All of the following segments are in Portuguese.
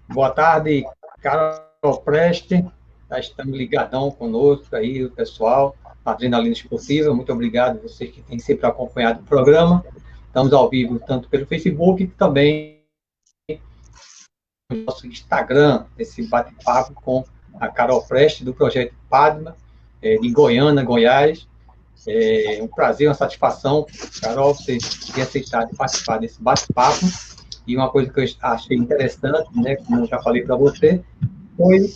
Boa tarde, Carol Preste. Tá estando ligadão conosco aí, o pessoal, Adrenalina Esportiva. Muito obrigado a vocês que têm sempre acompanhado o programa. Estamos ao vivo tanto pelo Facebook, como também no nosso Instagram, esse bate-papo com a Carol Preste, do projeto Padma, de Goiânia, Goiás. É um prazer, uma satisfação, Carol, você ter aceitado participar desse bate-papo. E uma coisa que eu achei interessante, né, como eu já falei para você, foi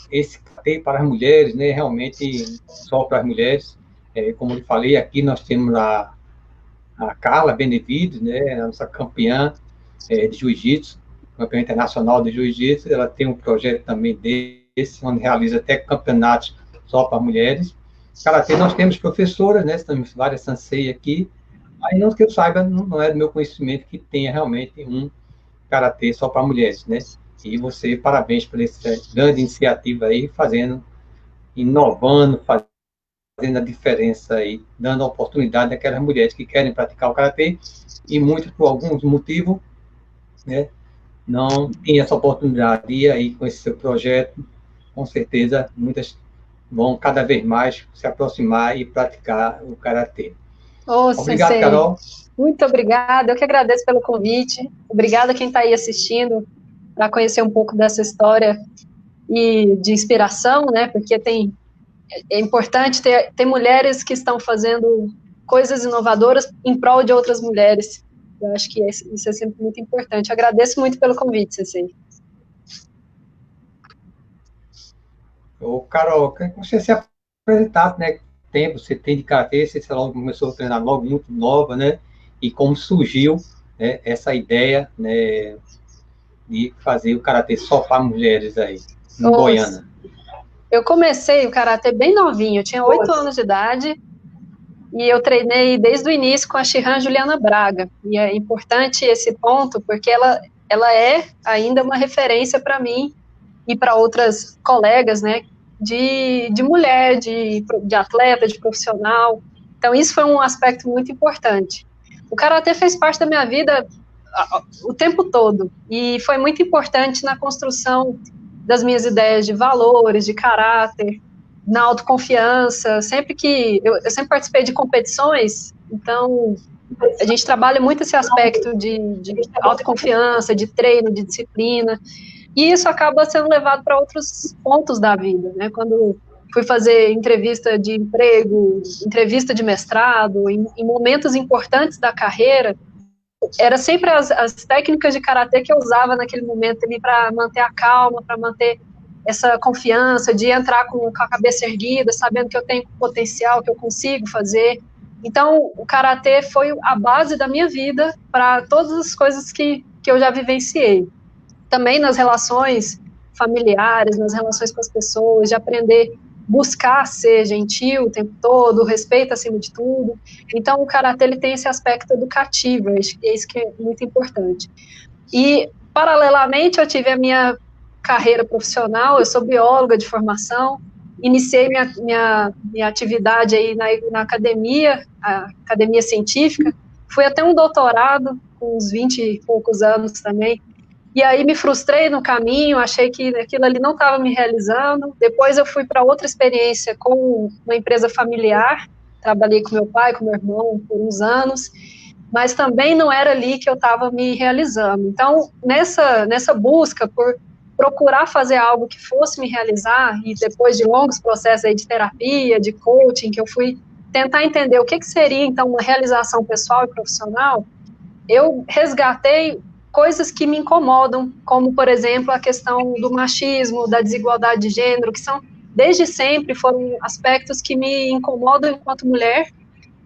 esse tem para as mulheres, né, realmente só para as mulheres. Como eu falei, aqui nós temos a Carla Benevides, né, a nossa campeã de jiu-jitsu, campeã internacional de jiu-jitsu. Ela tem um projeto também desse, onde realiza até campeonatos só para mulheres. Karatê, nós temos professoras, né, temos várias sensei aqui, aí não que eu saiba, não é do meu conhecimento que tenha realmente um karatê só para mulheres, né? E você, parabéns por essa grande iniciativa aí, fazendo, inovando, fazendo a diferença aí, dando a oportunidade àquelas mulheres que querem praticar o karatê e muitas, por alguns motivos, né, não têm essa oportunidade. E aí, com esse seu projeto, com certeza, muitas vão cada vez mais se aproximar e praticar o karatê. Ô, Obrigado, Sensei, Carol. muito obrigada. Eu que agradeço pelo convite. Obrigada a quem está aí assistindo para conhecer um pouco dessa história e de inspiração, né? Porque é importante ter mulheres que estão fazendo coisas inovadoras em prol de outras mulheres. Eu acho que isso é sempre muito importante. Eu agradeço muito pelo convite, Sensei. Ô, Carol, quer que você se apresentasse, né? Tempo você tem de karatê, você logo começou a treinar logo muito nova, né? E como surgiu, né, essa ideia, né, de fazer o karatê só para mulheres aí, em Os, Goiânia. eu comecei o karatê bem novinho, eu tinha 8 anos de idade. E eu treinei desde o início com a Shihan Juliana Braga. E é importante esse ponto, porque ela é ainda uma referência para mim e para outras colegas, né, de mulher, de atleta, de profissional. Então, isso foi um aspecto muito importante. O karatê fez parte da minha vida o tempo todo e foi muito importante na construção das minhas ideias de valores, de caráter, na autoconfiança. Eu sempre participei de competições, então a gente trabalha muito esse aspecto de autoconfiança, de treino, de disciplina, e isso acaba sendo levado para outros pontos da vida, né? Quando fui fazer entrevista de emprego, entrevista de mestrado, em momentos importantes da carreira, era sempre as técnicas de karatê que eu usava naquele momento ali para manter a calma, para manter essa confiança de entrar com a cabeça erguida, sabendo que eu tenho potencial, que eu consigo fazer. Então, o karatê foi a base da minha vida para todas as coisas que eu já vivenciei. Também nas relações familiares, nas relações com as pessoas, de aprender buscar ser gentil o tempo todo, respeito acima de tudo. Então, o karatê ele tem esse aspecto educativo, é isso que é muito importante. E, paralelamente, eu tive a minha carreira profissional, eu sou bióloga de formação, iniciei minha atividade aí na academia, a academia científica, fui até um doutorado, com uns 20 e poucos anos também, e aí me frustrei no caminho, achei que aquilo ali não estava me realizando. Depois eu fui para outra experiência com uma empresa familiar, trabalhei com meu pai, com meu irmão por uns anos, mas também não era ali que eu estava me realizando. Então, nessa busca por procurar fazer algo que fosse me realizar, e depois de longos processos aí de terapia, de coaching, que eu fui tentar entender o que seria, então, uma realização pessoal e profissional, eu resgatei coisas que me incomodam, como, por exemplo, a questão do machismo, da desigualdade de gênero, que são, desde sempre, foram aspectos que me incomodam enquanto mulher,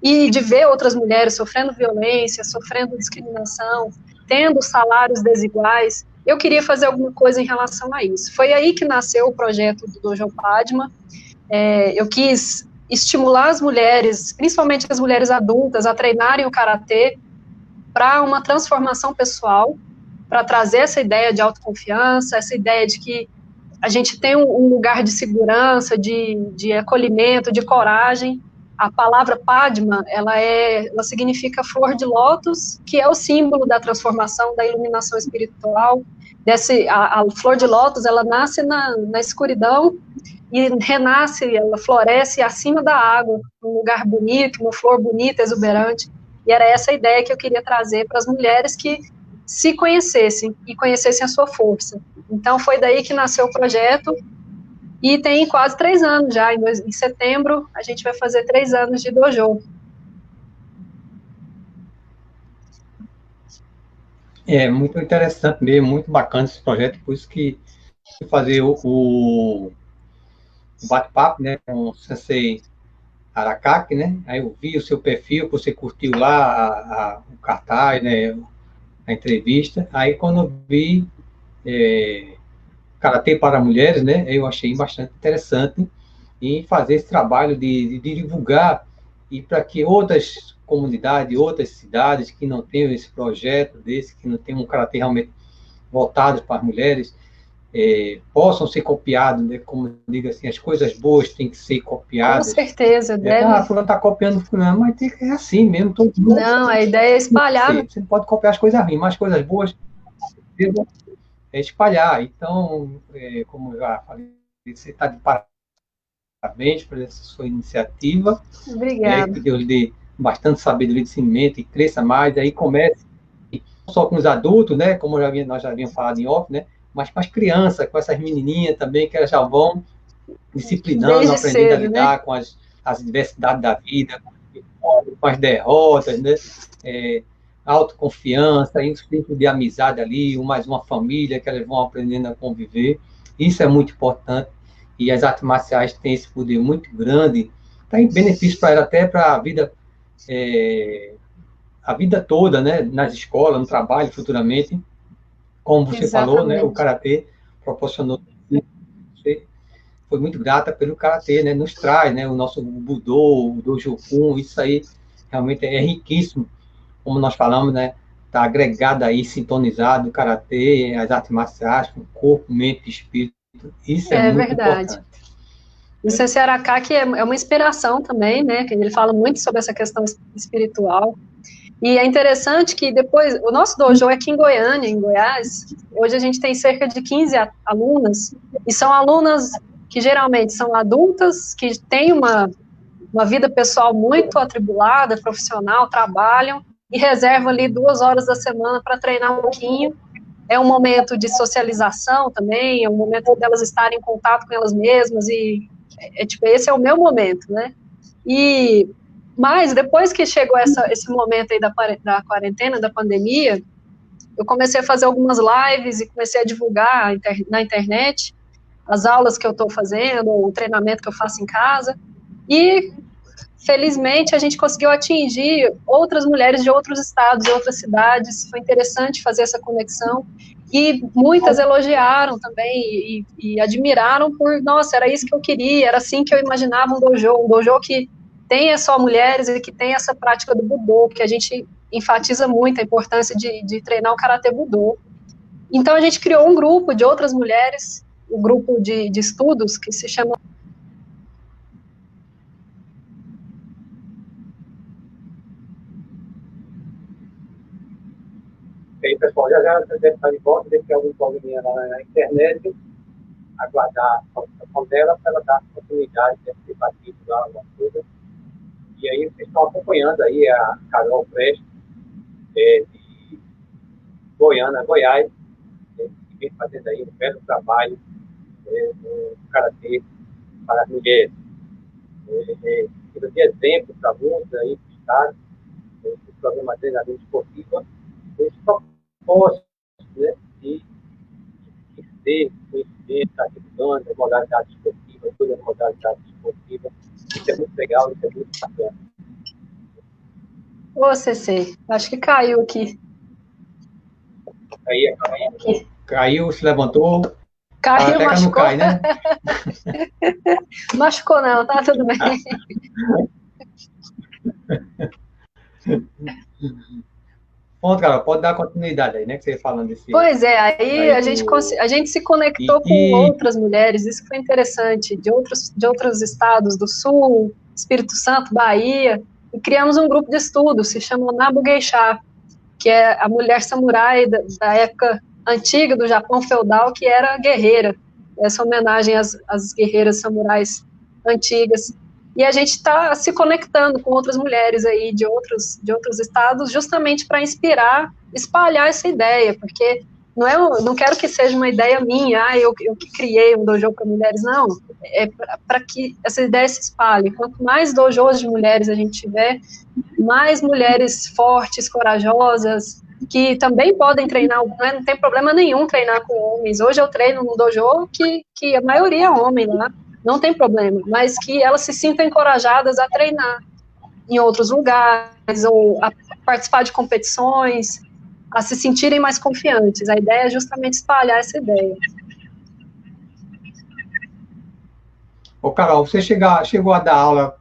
e de ver outras mulheres sofrendo violência, sofrendo discriminação, tendo salários desiguais. Eu queria fazer alguma coisa em relação a isso. Foi aí que nasceu o projeto do Dojo Padma. Eu quis estimular as mulheres, principalmente as mulheres adultas, a treinarem o karatê para uma transformação pessoal, para trazer essa ideia de autoconfiança, essa ideia de que a gente tem um lugar de segurança, de acolhimento, de coragem, a palavra Padma, ela significa flor de lótus, que é o símbolo da transformação, da iluminação espiritual. A flor de lótus, ela nasce na escuridão e renasce, ela floresce acima da água, num lugar bonito, uma flor bonita, exuberante. E era essa a ideia que eu queria trazer para as mulheres que se conhecessem e conhecessem a sua força. Então, foi daí que nasceu o projeto, e tem quase 3 anos já. Em setembro, a gente vai fazer 3 anos de dojo. É muito interessante mesmo, muito bacana esse projeto, por isso que fazer o bate-papo, né, com o Sensei Arakaki, né? Aí eu vi o seu perfil, que você curtiu lá o cartaz, né, a entrevista. Aí quando eu vi Karatê para mulheres, né, eu achei bastante interessante em fazer esse trabalho de divulgar e para que outras comunidades, outras cidades que não tenham esse projeto desse, que não tem um karatê realmente voltado para as mulheres, possam ser copiados, né? Como eu digo assim, as coisas boas têm que ser copiadas. Com certeza, deve. Fulano está copiando fulano, mas tem que ser assim mesmo. Todo mundo. Não, a ideia é espalhar. Você não pode copiar as coisas ruins, mas as coisas boas é espalhar. Então, como eu já falei, você está de parabéns por essa sua iniciativa. Obrigada. Que Deus lhe dê bastante sabedoria de cimento e cresça mais, aí comece não só com os adultos, né, como nós já havíamos falado em off, né, mas com as crianças, com essas menininhas também, que elas já vão disciplinando, desde aprendendo cedo, a lidar, né, com as diversidades da vida, com as derrotas, né, autoconfiança, um ciclo de amizade ali, mais uma família que elas vão aprendendo a conviver. Isso é muito importante, e as artes marciais têm esse poder muito grande, tem benefício para ela até para a vida toda, né, nas escolas, no trabalho, futuramente. Como você falou, né, o Karatê proporcionou, você foi muito grata pelo Karatê, né, nos traz, né, o nosso Budô, o Dojokun, isso aí realmente é riquíssimo, como nós falamos, né, está agregado aí, sintonizado, o Karatê, as artes marciais, com corpo, mente e espírito, isso é muito verdade. Importante. O Sensei Arakaki é uma inspiração também, né, que ele fala muito sobre essa questão espiritual. E é interessante que depois, o nosso dojo é aqui em Goiânia, em Goiás. Hoje a gente tem cerca de 15 alunas, e são alunas que geralmente são adultas, que têm uma vida pessoal muito atribulada, profissional, trabalham, e reservam ali 2 horas da semana para treinar um pouquinho. É um momento de socialização também, é um momento delas estarem em contato com elas mesmas, e tipo, esse é o meu momento, né? Mas depois que chegou esse momento aí da quarentena, da pandemia, eu comecei a fazer algumas lives e comecei a divulgar na internet as aulas que eu estou fazendo, o treinamento que eu faço em casa, e felizmente a gente conseguiu atingir outras mulheres de outros estados, de outras cidades. Foi interessante fazer essa conexão, e muitas elogiaram também e admiraram por, nossa, era isso que eu queria, era assim que eu imaginava um dojo que tenha só mulheres e que tenha essa prática do Budô, que a gente enfatiza muito a importância de treinar o Karatê Budô. Então a gente criou um grupo de outras mulheres, um grupo de estudos que se chama E aí, pessoal, já deve estar de volta, deve ter algum probleminha lá na internet, aguardar a participação dela para ela dar oportunidade de ser batido lá, alguma coisa. E aí, vocês estão acompanhando aí a Carol Prestes, de Goiânia, Goiás, que vem fazendo aí um belo trabalho no Karatê para as mulheres. Tira de exemplo para muitos aí do Estado, o programa de treinamento esportivo, esse propósito, né, de ter conhecimento, está divulgando as modalidades esportivas, todas as modalidades esportivas. Isso é muito legal, isso é muito bacana. Ô, CC, acho que caiu aqui. Caiu, se levantou. Caiu, até machucou. Que não cai, né? Machucou não, tá tudo bem. Pronto, cara, pode dar continuidade aí, né? Que você ia falando desse. Pois é, aí Aí a gente se conectou com outras mulheres, isso que foi interessante, de outros estados do Sul, Espírito Santo, Bahia, e criamos um grupo de estudo, se chama Nabu Geisha, que é a mulher samurai da época antiga do Japão feudal, que era guerreira, essa homenagem às guerreiras samurais antigas. E a gente está se conectando com outras mulheres aí de outros estados, justamente para inspirar, espalhar essa ideia, porque não quero que seja uma ideia minha, eu que criei um dojo para mulheres, não, é para que essa ideia se espalhe. Quanto mais dojos de mulheres a gente tiver, mais mulheres fortes, corajosas, que também podem treinar, não tem problema nenhum treinar com homens. Hoje eu treino num dojo que a maioria é homem lá, não tem problema, mas que elas se sintam encorajadas a treinar em outros lugares, ou a participar de competições, a se sentirem mais confiantes. A ideia é justamente espalhar essa ideia. Ô, Carol, você chegou a dar aula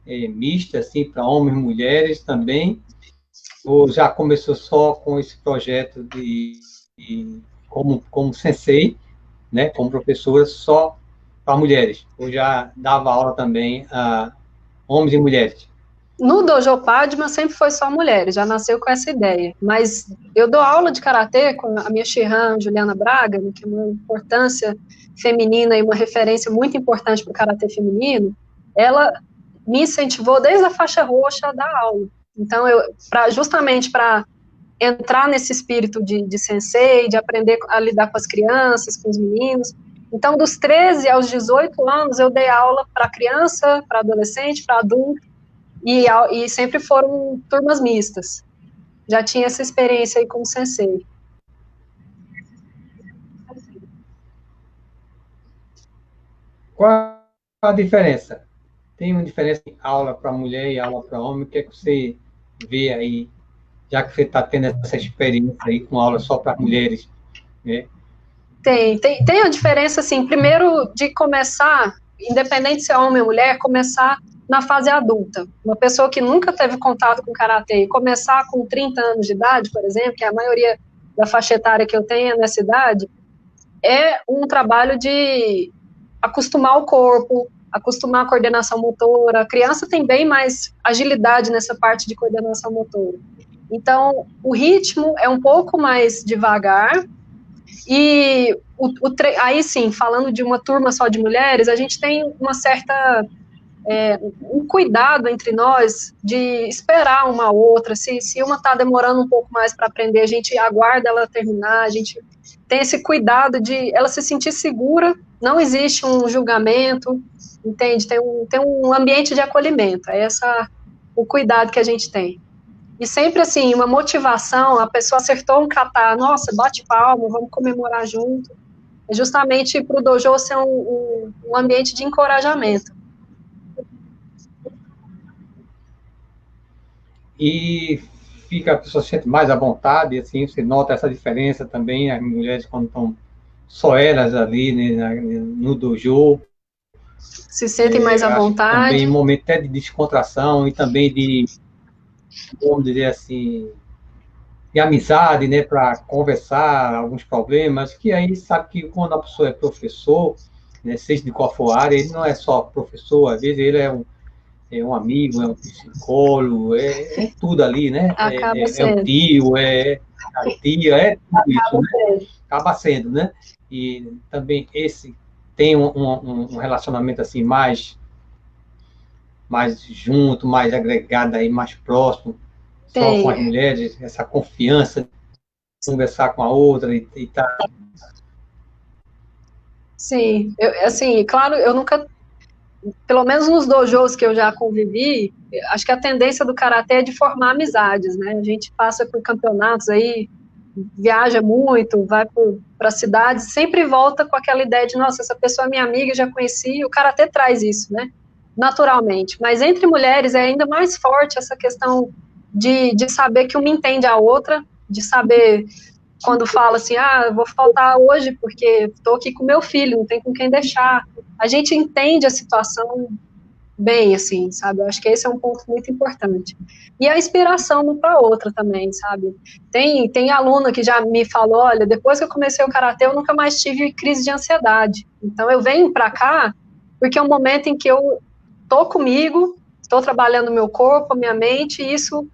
mista, assim, para homens e mulheres também? Ou já começou só com esse projeto como sensei, né, como professora, só para mulheres? Ou já dava aula também a homens e mulheres? No Dojo Padma sempre foi só mulheres, já nasceu com essa ideia. Mas eu dou aula de karatê com a minha Shihan, Juliana Braga, que é uma importância feminina e uma referência muito importante para o karatê feminino. Ela me incentivou desde a faixa roxa a dar aula. Então, justamente para entrar nesse espírito de sensei, de aprender a lidar com as crianças, com os meninos. Então, dos 13 aos 18 anos, eu dei aula para criança, para adolescente, para adulto, e sempre foram turmas mistas. Já tinha essa experiência aí como sensei. Qual a diferença? Tem uma diferença em aula para mulher e aula para homem? O que é que você vê aí, já que você está tendo essa experiência aí com aula só para mulheres, né? Tem a diferença, assim, primeiro de começar, independente se é homem ou mulher, começar na fase adulta. Uma pessoa que nunca teve contato com karatê, começar com 30 anos de idade, por exemplo, que é a maioria da faixa etária que eu tenho nessa idade, é um trabalho de acostumar o corpo, acostumar a coordenação motora. A criança tem bem mais agilidade nessa parte de coordenação motora. Então, o ritmo é um pouco mais devagar, e aí sim, falando de uma turma só de mulheres, a gente tem uma certa um cuidado entre nós de esperar uma outra. Se uma está demorando um pouco mais para aprender, a gente aguarda ela terminar, a gente tem esse cuidado de ela se sentir segura, não existe um julgamento, entende? Tem um ambiente de acolhimento, é o cuidado que a gente tem. E sempre assim, uma motivação, a pessoa acertou um kata, nossa, bate palma, vamos comemorar junto. É justamente para o dojo ser um ambiente de encorajamento. E a pessoa se sente mais à vontade, assim, você nota essa diferença também, as mulheres quando estão só elas ali, né, no dojo. Se sentem mais à vontade. Também um momento até de descontração e também de, vamos dizer assim, de amizade, né, para conversar alguns problemas, que aí sabe que quando a pessoa é professor, né, seja de qual for a área, ele não é só professor, às vezes ele é um amigo, é um psicólogo, é tudo ali, né? Acaba é um tio, é a tia, é tudo isso, né? Acaba sendo, né? E também esse tem um relacionamento assim mais junto, mais agregado aí, mais próximo, só com as mulheres, essa confiança de conversar com a outra e tá. Sim, assim, claro, eu nunca, pelo menos nos dojos que eu já convivi, acho que a tendência do karatê é de formar amizades, né? A gente passa por campeonatos aí, viaja muito, vai para cidades, sempre volta com aquela ideia de, nossa, essa pessoa é minha amiga, já conheci, o karatê traz isso, né? Naturalmente. Mas entre mulheres é ainda mais forte essa questão de saber que uma entende a outra, de saber quando fala assim, eu vou faltar hoje porque estou aqui com meu filho, não tem com quem deixar. A gente entende a situação, bem, assim, sabe? Eu acho que esse é um ponto muito importante. E a inspiração uma para outra também, sabe? Tem aluna que já me falou, olha, depois que eu comecei o karatê, eu nunca mais tive crise de ansiedade. Então eu venho para cá porque é um momento em que eu tô comigo, estou trabalhando meu corpo, minha mente, e isso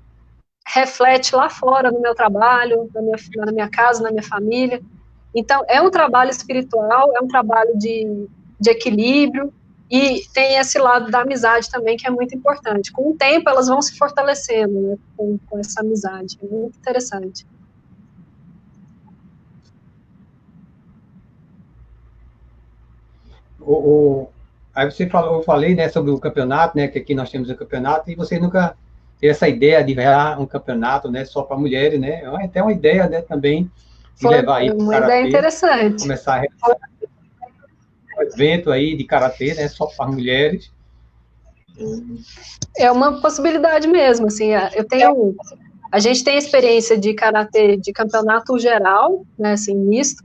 reflete lá fora no meu trabalho, na minha casa, na minha família. Então, é um trabalho espiritual, é um trabalho de equilíbrio, e tem esse lado da amizade também, que é muito importante. Com o tempo, elas vão se fortalecendo, né, com essa amizade. É muito interessante. Aí você falou, eu falei, né, sobre o campeonato, né, que aqui nós temos o campeonato, e você nunca teve essa ideia de virar um campeonato, né, só para mulheres, né? É até uma ideia, né, também de Foi levar aí para o uma ideia karatê, interessante. começar um evento aí de karatê, né, só para mulheres. É uma possibilidade mesmo, assim, a gente tem experiência de karatê de campeonato geral, né, assim, misto,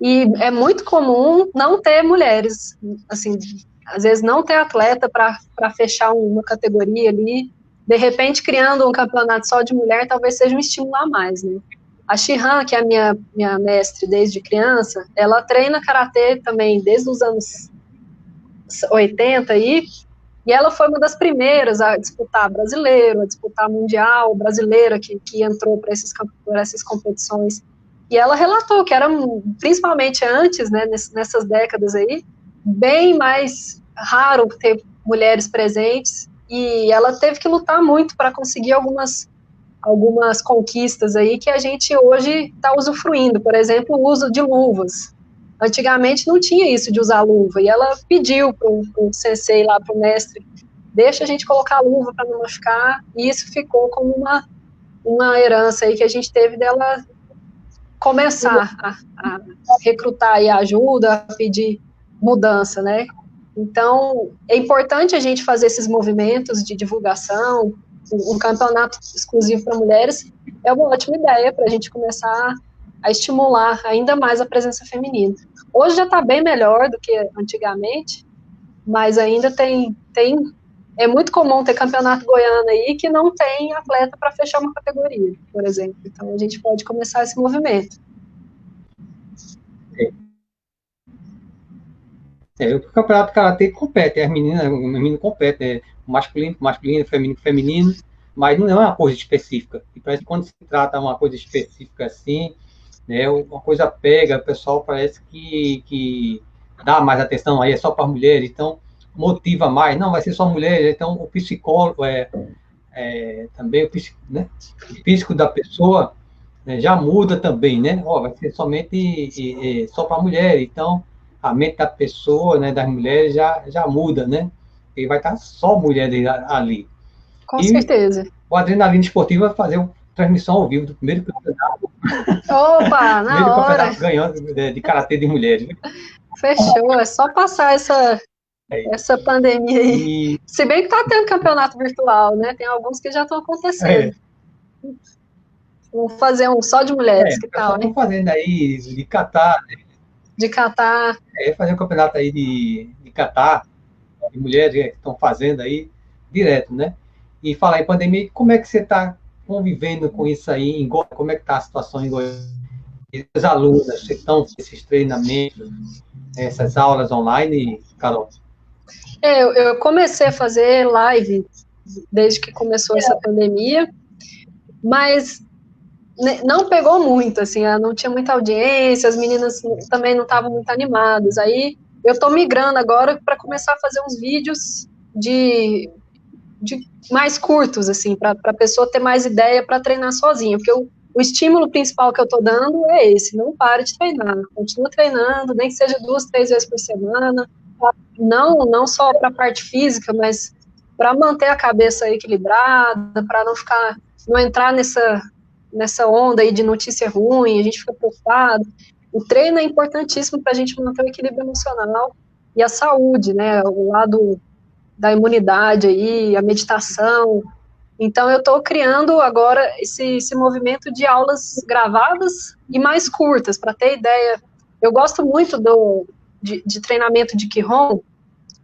e é muito comum não ter mulheres, assim, às vezes não ter atleta para fechar uma categoria ali, de repente criando um campeonato só de mulher, talvez seja um estímulo a mais, né? A Shihan, que é a minha mestre desde criança, ela treina karatê também desde os anos 80 aí, e ela foi uma das primeiras a disputar brasileiro, a disputar mundial, brasileira que entrou para essas competições. E ela relatou que era, principalmente antes, né, nessas décadas aí, bem mais raro ter mulheres presentes, e ela teve que lutar muito para conseguir algumas conquistas aí que a gente hoje está usufruindo, por exemplo, o uso de luvas. Antigamente não tinha isso de usar luva, e ela pediu para o sensei lá, para o mestre, deixa a gente colocar a luva para não machucar, e isso ficou como uma herança aí que a gente teve dela começar a recrutar aí ajuda, a pedir mudança, né? Então, é importante a gente fazer esses movimentos de divulgação, um campeonato exclusivo para mulheres é uma ótima ideia para a gente começar a estimular ainda mais a presença feminina. Hoje já está bem melhor do que antigamente, mas ainda é muito comum ter campeonato goiano aí que não tem atleta para fechar uma categoria, por exemplo. Então a gente pode começar esse movimento. O campeonato de karatê compete, as meninas, o menino compete, né? Masculino, masculino, feminino, feminino, mas não é uma coisa específica. E parece que quando se trata de uma coisa específica assim, né, uma coisa pega, o pessoal parece que dá mais atenção, aí é só para mulheres, então motiva mais, não, vai ser só mulheres, então o psicólogo também né, o físico da pessoa, né, já muda também, né? Ó, vai ser somente só para mulheres, então a mente da pessoa, né, das mulheres já muda, né? E vai estar só mulheres ali. Com E certeza. o Adrenalina Esportiva vai fazer uma transmissão ao vivo do primeiro campeonato. Opa, na hora. Ganhando de karatê de mulheres. Fechou, é só passar essa pandemia aí. Se bem que tá tendo campeonato virtual, né? Tem alguns que já estão acontecendo. Vamos fazer um só de mulheres, que tal, hein? Estão fazendo aí de catar. De catar. Fazer um campeonato aí de catar, de mulheres que estão fazendo aí direto, né? E falar em pandemia, como é que você está convivendo com isso aí em Goiás? Como é que está a situação em Goiás? E os alunos que estão esses treinamentos, essas aulas online, Carol? Eu comecei a fazer live desde que começou essa pandemia, mas não pegou muito, assim, não tinha muita audiência, as meninas também não estavam muito animadas. Aí eu estou migrando agora para começar a fazer uns vídeos de mais curtos, assim, para a pessoa ter mais ideia para treinar sozinha, porque o estímulo principal que eu estou dando é esse, não pare de treinar, continua treinando, nem que seja 2, 3 vezes por semana, não só para a parte física, mas para manter a cabeça equilibrada, para não entrar nessa onda aí de notícia ruim, a gente fica preocupado. O treino é importantíssimo para a gente manter o equilíbrio emocional e a saúde, né, o lado da imunidade aí, a meditação. Então eu estou criando agora esse movimento de aulas gravadas e mais curtas, para ter ideia. Eu gosto muito de treinamento de Kihon,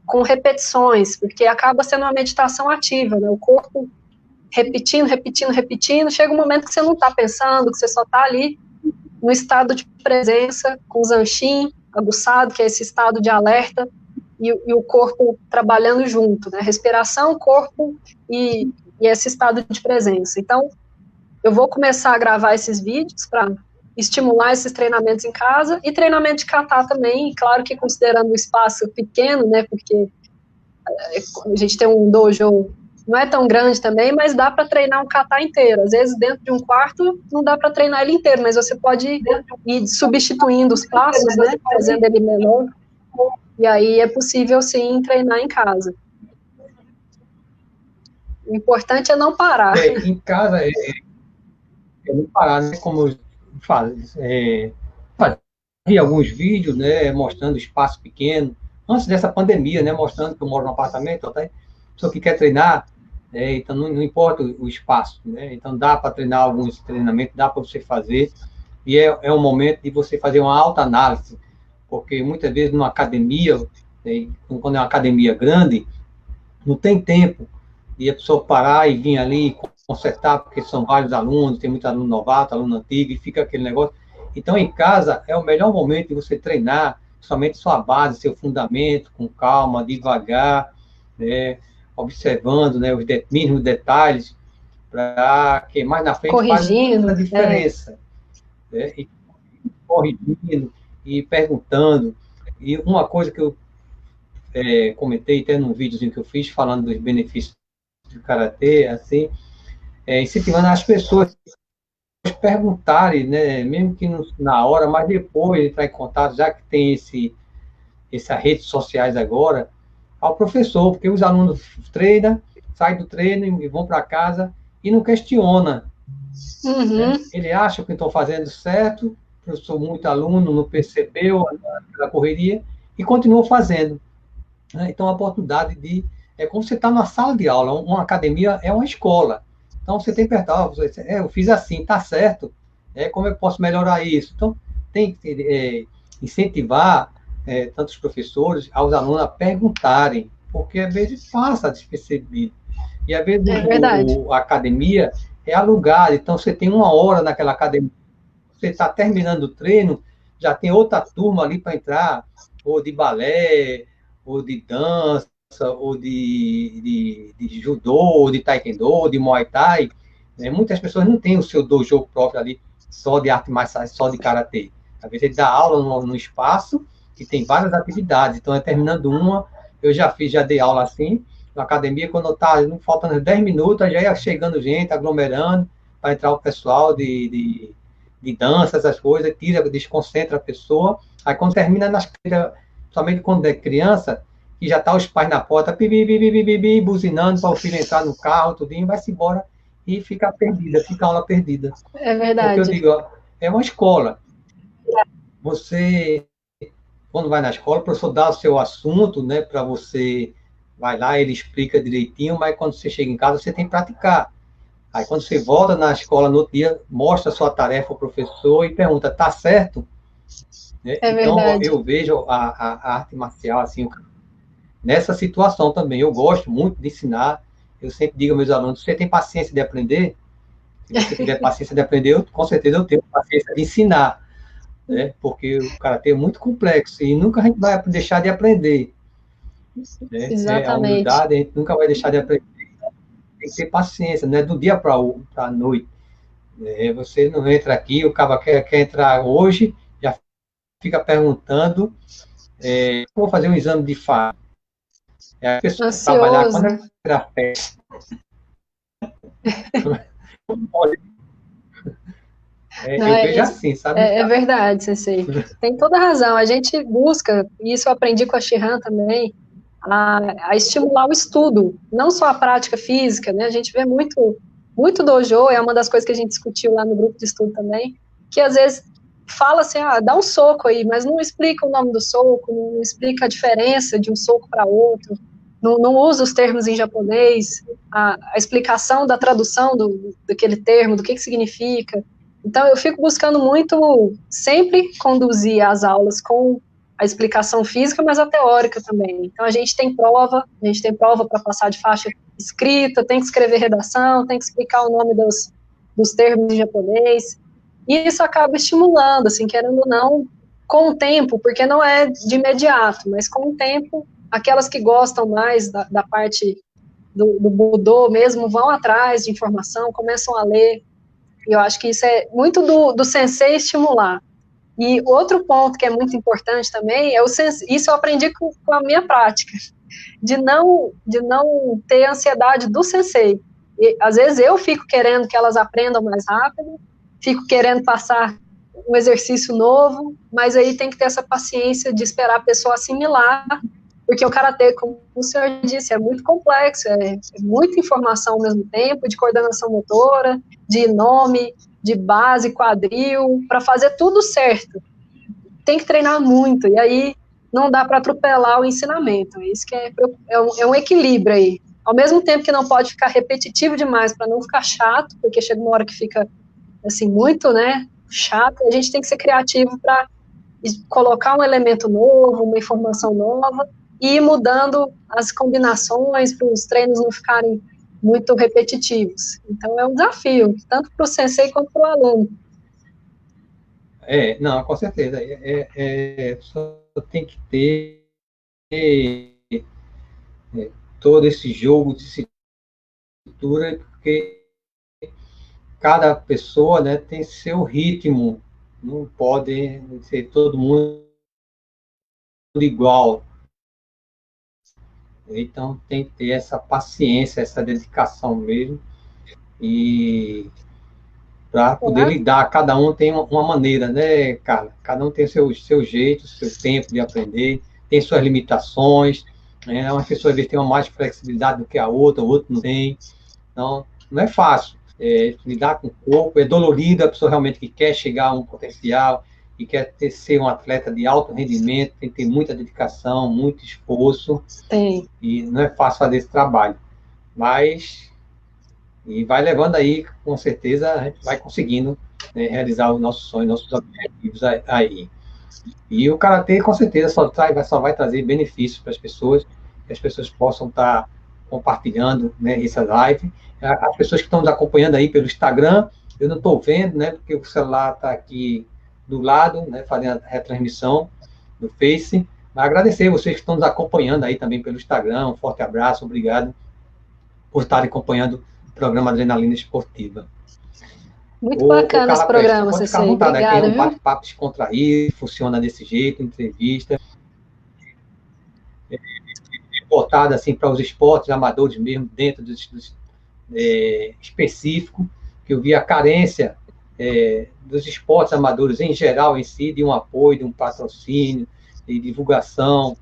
com repetições, porque acaba sendo uma meditação ativa, né? O corpo repetindo, repetindo, repetindo, chega um momento que você não está pensando, que você só está ali no estado de presença, com o zanshin aguçado, que é esse estado de alerta, e o corpo trabalhando junto, né? Respiração, corpo e esse estado de presença. Então, eu vou começar a gravar esses vídeos para estimular esses treinamentos em casa, e treinamento de kata também, claro que considerando o espaço pequeno, né, porque a gente tem um dojo, não é tão grande também, mas dá para treinar um kata inteiro. Às vezes, dentro de um quarto, não dá para treinar ele inteiro, mas você pode ir substituindo os passos, né, fazendo ele menor, e aí é possível, sim, treinar em casa. O importante é não parar. Em casa, não parar, né? Como eu fazia alguns vídeos, né, mostrando espaço pequeno, antes dessa pandemia, né, mostrando que eu moro num apartamento, até pessoa que quer treinar, então não importa o espaço, né, então dá para treinar alguns treinamentos, dá para você fazer, e é um momento de você fazer uma autoanálise, porque muitas vezes numa academia, né, quando é uma academia grande, não tem tempo de a pessoa parar e vir ali consertar, porque são vários alunos, tem muito aluno novato, aluno antigo, e fica aquele negócio. Então, em casa, é o melhor momento de você treinar somente sua base, seu fundamento, com calma, devagar, né, observando, né, os mínimos detalhes, para que mais na frente corrigindo, faça a diferença. Né, e corrigindo e perguntando. E uma coisa que eu comentei até num videozinho que eu fiz, falando dos benefícios do Karatê, assim, incentivando as pessoas a perguntarem, né, mesmo que na hora, mas depois entrar em contato, já que tem essas redes sociais agora, ao professor, porque os alunos treinam, saem do treino e vão para casa e não questiona. Uhum. Né? Ele acha que estão fazendo certo, o professor, muito aluno, não percebeu a correria e continua fazendo. Né? Então, a oportunidade de... É como você está numa sala de aula, uma academia é uma escola. Então, você tem que perguntar, eu fiz assim, está certo, como eu posso melhorar isso? Então, tem que incentivar tanto os professores aos alunos a perguntarem, porque às vezes passa despercebido. E às vezes a academia é alugada, então você tem uma hora naquela academia, você está terminando o treino, já tem outra turma ali para entrar, ou de balé, ou de dança, ou de judô, ou de taekwondo, ou de muay thai. Né? Muitas pessoas não têm o seu dojo próprio ali, só de arte marcial, só de karatê. Às vezes ele dá aula no espaço que tem várias atividades. Então, terminando uma, eu já dei aula assim, na academia, quando está faltando 10 minutos, já ia chegando gente, aglomerando, para entrar o pessoal de dança, essas coisas, desconcentra a pessoa. Aí, quando termina nas somente quando é criança, que já tá os pais na porta, buzinando para o filho entrar no carro, tudinho, vai-se embora e fica perdida, fica a aula perdida. É verdade. Porque eu digo, é uma escola. Você, quando vai na escola, o professor dá o seu assunto, né, para você, vai lá, ele explica direitinho, mas quando você chega em casa, você tem que praticar. Aí, quando você volta na escola no outro dia, mostra a sua tarefa ao professor e pergunta, tá certo? Então, verdade. eu vejo a arte marcial, assim, nessa situação também. Eu gosto muito de ensinar. Eu sempre digo aos meus alunos, você tem paciência de aprender? Se você tiver paciência de aprender, com certeza eu tenho paciência de ensinar. Né? Porque o karatê é muito complexo e nunca a gente vai deixar de aprender. Né? Exatamente. A humildade, a gente nunca vai deixar de aprender. Tem que ter paciência, não é do dia para a noite. Você não entra aqui, o cara quer entrar hoje, já fica perguntando, vou fazer um exame de fato. A pessoa trabalhar quando era festa. Eu vejo assim, sabe? É verdade, Sensei. Tem toda razão. A gente busca, e isso eu aprendi com a Shihan também, a estimular o estudo, não só a prática física, né? A gente vê muito dojo, é uma das coisas que a gente discutiu lá no grupo de estudo também, que às vezes fala assim, dá um soco aí, mas não explica o nome do soco, não explica a diferença de um soco para outro, não usa os termos em japonês, a explicação da tradução daquele termo, do que significa. Então, eu fico buscando muito, sempre conduzir as aulas com a explicação física, mas a teórica também. Então, a gente tem prova para passar de faixa escrita, tem que escrever redação, tem que explicar o nome dos termos em japonês, e isso acaba estimulando, assim, querendo ou não, com o tempo, porque não é de imediato, mas com o tempo, aquelas que gostam mais da parte do Budô mesmo, vão atrás de informação, começam a ler, e eu acho que isso é muito do sensei estimular. E outro ponto que é muito importante também é isso eu aprendi com a minha prática, de não ter ansiedade do sensei. E, às vezes eu fico querendo que elas aprendam mais rápido, fico querendo passar um exercício novo, mas aí tem que ter essa paciência de esperar a pessoa assimilar, porque o karatê, como o senhor disse, é muito complexo, é muita informação ao mesmo tempo, de coordenação motora, de nome, de base, quadril, para fazer tudo certo. Tem que treinar muito, e aí não dá para atropelar o ensinamento. Isso que é um equilíbrio aí. Ao mesmo tempo que não pode ficar repetitivo demais, para não ficar chato, porque chega uma hora que fica, assim, muito, né, chato, a gente tem que ser criativo para colocar um elemento novo, uma informação nova, e ir mudando as combinações para os treinos não ficarem muito repetitivos. Então, é um desafio, tanto para o sensei quanto para o aluno. Não, com certeza. Só tem que ter todo esse jogo de cintura, porque cada pessoa, né, tem seu ritmo, não pode ser todo mundo igual. Então, tem que ter essa paciência, essa dedicação mesmo, e para poder lidar, cada um tem uma maneira, né, Carla? Cada um tem seu jeito, seu tempo de aprender, tem suas limitações, né? Uma pessoa, às vezes, tem uma mais flexibilidade do que a outra, o outro não tem. Então, não é fácil. Lidar com o corpo, é dolorido a pessoa realmente que quer chegar a um potencial e quer ser um atleta de alto rendimento, tem que ter muita dedicação, muito esforço. Tem. E não é fácil fazer esse trabalho. Mas, e vai levando aí, com certeza, a gente vai conseguindo, né, realizar os nossos sonhos, nossos objetivos aí. E o Karatê, com certeza, só vai trazer benefícios para as pessoas, que as pessoas possam estar compartilhando, né, essa live. As pessoas que estão nos acompanhando aí pelo Instagram, eu não estou vendo, né, porque o celular está aqui do lado, né, fazendo a retransmissão no Face. Mas agradecer vocês que estão nos acompanhando aí também pelo Instagram. Um forte abraço, obrigado por estarem acompanhando o programa Adrenalina Esportiva. Muito bacana esse programa, Cecê. Obrigada, viu? Um bate-papo descontraído, funciona desse jeito, entrevista. Reportada assim, para os esportes amadores mesmo, dentro específico, que eu vi a carência dos esportes amadores em geral, em si, de um apoio, de um patrocínio, de divulgação.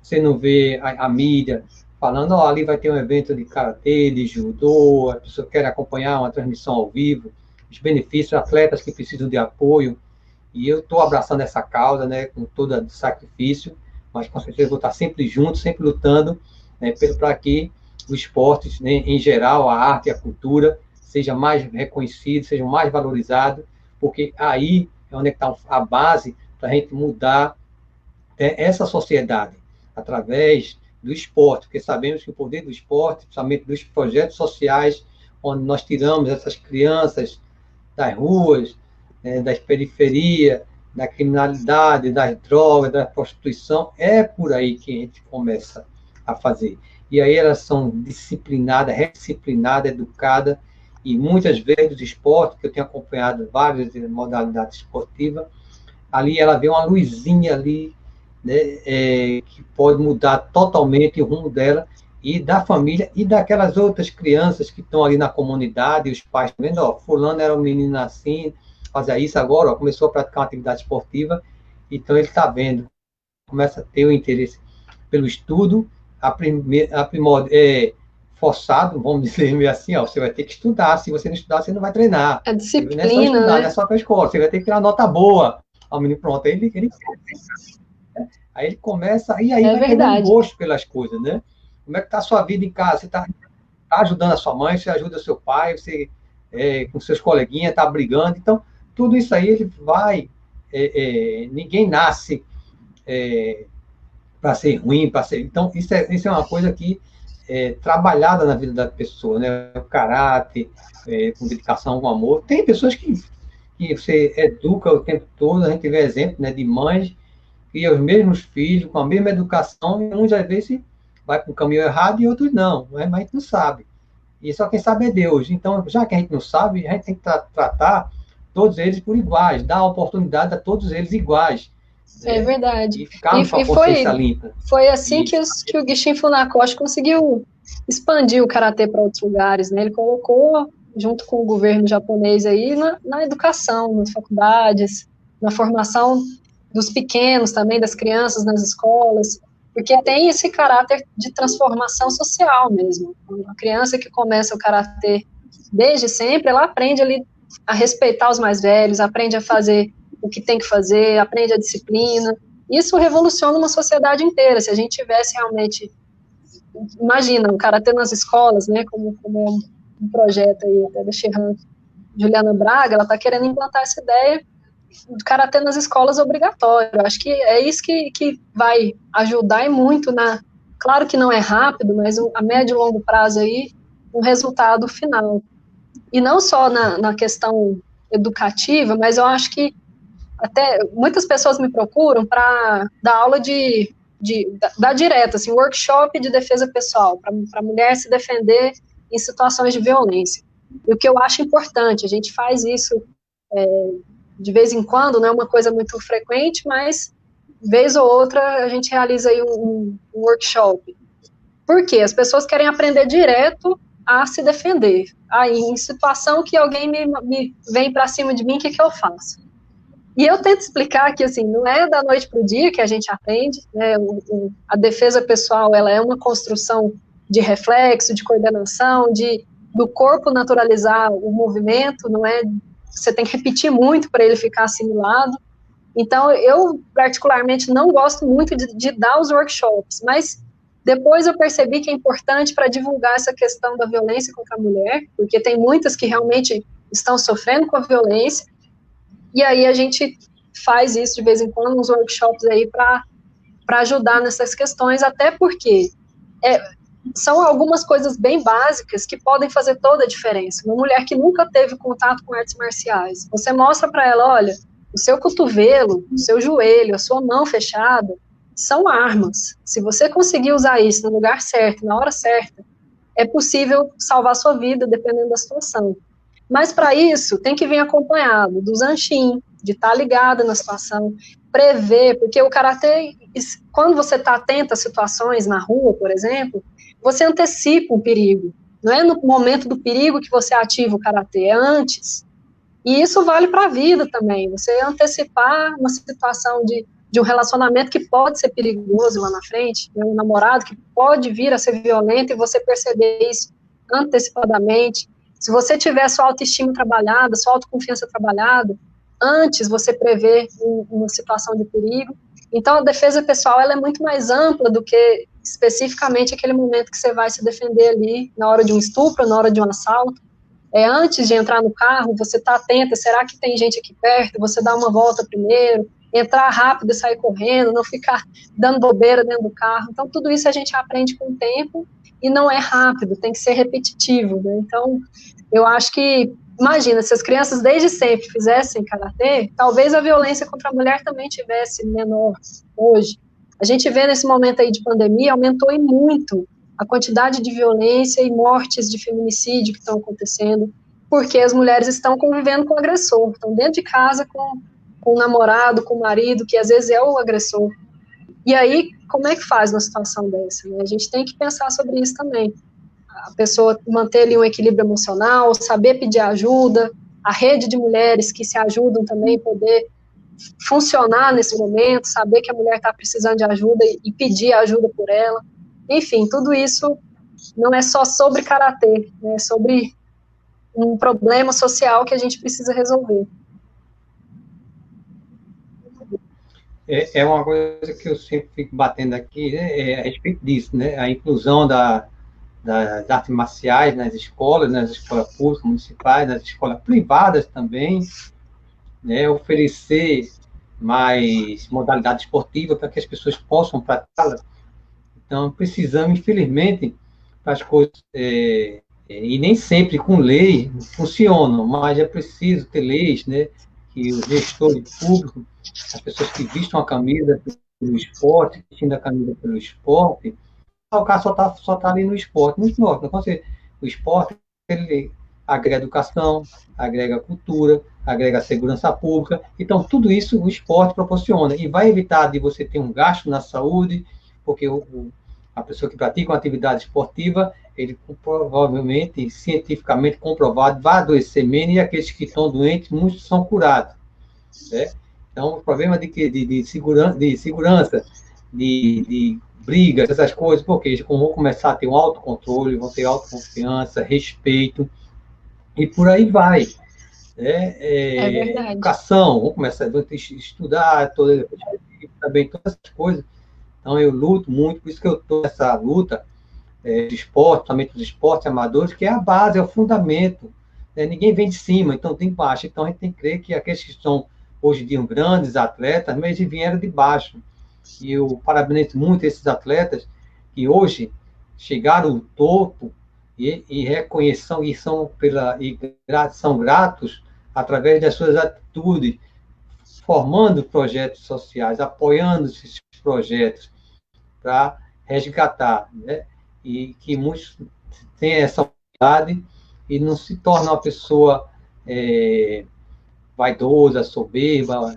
Você não vê a mídia falando, ali vai ter um evento de karatê, de judô, a pessoa quer acompanhar uma transmissão ao vivo, os benefícios, atletas que precisam de apoio, e eu estou abraçando essa causa, né, com todo o sacrifício, mas com certeza vou estar sempre junto, sempre lutando, né, para que os esportes, né, em geral, a arte e a cultura, seja mais reconhecido, sejam mais valorizados, porque aí é onde está a base para a gente mudar essa sociedade, através do esporte, porque sabemos que o poder do esporte, principalmente dos projetos sociais, onde nós tiramos essas crianças das ruas, das periferias, da criminalidade, das drogas, da prostituição, é por aí que a gente começa a fazer. E aí elas são disciplinadas, redisciplinadas, educadas, e muitas vezes o esporte, que eu tenho acompanhado várias modalidades esportivas, ali ela vê uma luzinha ali, né, que pode mudar totalmente o rumo dela e da família e daquelas outras crianças que estão ali na comunidade, e os pais estão vendo, ó, fulano era um menino assim, fazia isso agora, ó, começou a praticar uma atividade esportiva, então ele está vendo, começa a ter o interesse pelo estudo, forçado, vamos dizer meio assim, ó, você vai ter que estudar, se você não estudar, você não vai treinar. A disciplina, não é só estudar, né? Não é só para a escola, você vai ter que tirar nota boa. Ao menino, pronto, aí ele começa, e aí vai pegando gosto pelas coisas, né? Como é que está a sua vida em casa? Você está ajudando a sua mãe, você ajuda o seu pai, você com seus coleguinhas está brigando, então tudo isso aí ele vai, ninguém nasce para ser ruim, para ser... Então, isso é uma coisa que é trabalhada na vida da pessoa, né? O caráter, com dedicação, com amor. Tem pessoas que você educa o tempo todo, a gente vê exemplo, né, de mães que os mesmos filhos, com a mesma educação, e uns às vezes vai para o caminho errado e outros não, né? Mas a gente não sabe. E só quem sabe é Deus. Então, já que a gente não sabe, a gente tem que tratar todos eles por iguais, dar a oportunidade a todos eles iguais. É verdade. E ficarmos com a consciência limpa. Foi assim que o Gishin Funakoshi conseguiu expandir o karatê para outros lugares, né? Ele colocou, junto com o governo japonês aí, na educação, nas faculdades, na formação dos pequenos também, das crianças nas escolas, porque tem esse caráter de transformação social mesmo. A criança que começa o karatê desde sempre, ela aprende ali a respeitar os mais velhos, aprende a fazer o que tem que fazer, aprende a disciplina. Isso revoluciona uma sociedade inteira. Se a gente tivesse realmente, imagina, o karatê nas escolas, né, como um projeto aí até da Shihan Juliana Braga, ela está querendo implantar essa ideia de karatê nas escolas obrigatório. Acho que é isso que vai ajudar e muito claro que não é rápido, mas a médio e longo prazo aí, um resultado final. E não só na questão educativa, mas eu acho que até muitas pessoas me procuram para dar aula dar direto, assim, workshop de defesa pessoal, para a mulher se defender em situações de violência. E o que eu acho importante, a gente faz isso de vez em quando, não é uma coisa muito frequente, mas vez ou outra a gente realiza aí um workshop. Por quê? As pessoas querem aprender direto a se defender. Aí, em situação que alguém me vem para cima de mim, o que eu faço? E eu tento explicar que, assim, não é da noite para o dia que a gente aprende, né? A defesa pessoal, ela é uma construção de reflexo, de coordenação, do corpo naturalizar o movimento, não é? Você tem que repetir muito para ele ficar assimilado. Então, eu, particularmente, não gosto muito de dar os workshops, mas depois eu percebi que é importante para divulgar essa questão da violência contra a mulher, porque tem muitas que realmente estão sofrendo com a violência, e aí a gente faz isso de vez em quando, uns workshops aí para ajudar nessas questões, até porque são algumas coisas bem básicas que podem fazer toda a diferença. Uma mulher que nunca teve contato com artes marciais, você mostra para ela, olha, o seu cotovelo, o seu joelho, a sua mão fechada, são armas. Se você conseguir usar isso no lugar certo, na hora certa, é possível salvar sua vida, dependendo da situação. Mas, para isso, tem que vir acompanhado do zanshin, de estar ligada na situação, prever, porque o karatê, quando você está atento a situações na rua, por exemplo, você antecipa um perigo. Não é no momento do perigo que você ativa o karatê, é antes. E isso vale para a vida também, você antecipar uma situação de um relacionamento que pode ser perigoso lá na frente, né, um namorado que pode vir a ser violento e você perceber isso antecipadamente. Se você tiver sua autoestima trabalhada, sua autoconfiança trabalhada, antes você prever uma situação de perigo. Então, a defesa pessoal ela é muito mais ampla do que especificamente aquele momento que você vai se defender ali na hora de um estupro, na hora de um assalto. Antes de entrar no carro, você está atenta, será que tem gente aqui perto? Você dá uma volta primeiro, entrar rápido e sair correndo, não ficar dando bobeira dentro do carro. Então, tudo isso a gente aprende com o tempo e não é rápido, tem que ser repetitivo, né? Então, eu acho que, imagina, se as crianças desde sempre fizessem karatê, talvez a violência contra a mulher também tivesse menor hoje. A gente vê nesse momento aí de pandemia, aumentou e muito a quantidade de violência e mortes de feminicídio que estão acontecendo, porque as mulheres estão convivendo com o agressor, estão dentro de casa com o namorado, com o marido, que às vezes é o agressor. E aí, como é que faz numa situação dessa? Né? A gente tem que pensar sobre isso também. A pessoa manter ali um equilíbrio emocional, saber pedir ajuda, a rede de mulheres que se ajudam também poder funcionar nesse momento, saber que a mulher está precisando de ajuda e pedir ajuda por ela. Enfim, tudo isso não é só sobre karatê, né? É sobre um problema social que a gente precisa resolver. É uma coisa que eu sempre fico batendo aqui, né, a respeito disso, né, a inclusão das artes marciais nas escolas públicas, municipais, nas escolas privadas também, né, oferecer mais modalidade esportiva para que as pessoas possam praticá-la. Então, precisamos, infelizmente, para as coisas, e nem sempre com lei funcionam, mas é preciso ter leis, né, que os gestores públicos, as pessoas que vistam a camisa pelo esporte, vestindo a camisa pelo esporte, o cara só tá ali no esporte. No esporte, não pode ser. O esporte, ele agrega educação, agrega cultura, agrega segurança pública. Então, tudo isso o esporte proporciona. E vai evitar de você ter um gasto na saúde, porque a pessoa que pratica uma atividade esportiva, ele provavelmente, cientificamente comprovado, vai adoecer menos, e aqueles que estão doentes, muitos são curados. Né? Então, o problema de segurança, de brigas, essas coisas, porque eles vão começar a ter um autocontrole, vão ter autoconfiança, respeito, e por aí vai. É verdade. Educação, vão começar a estudar, também todas essas coisas. Então, eu luto muito, por isso que eu estou nessa luta de esporte, também dos esportes amadores, que é a base, é o fundamento. Ninguém vem de cima, então tem baixo. Então, a gente tem que crer que aqueles que são, hoje em dia, grandes atletas, mas eles vieram de baixo. E eu parabenizo muito esses atletas que hoje chegaram ao topo e reconheçam e são gratos através das suas atitudes, formando projetos sociais, apoiando esses projetos para resgatar, né? E que muitos têm essa vontade e não se tornam uma pessoa vaidosa, soberba,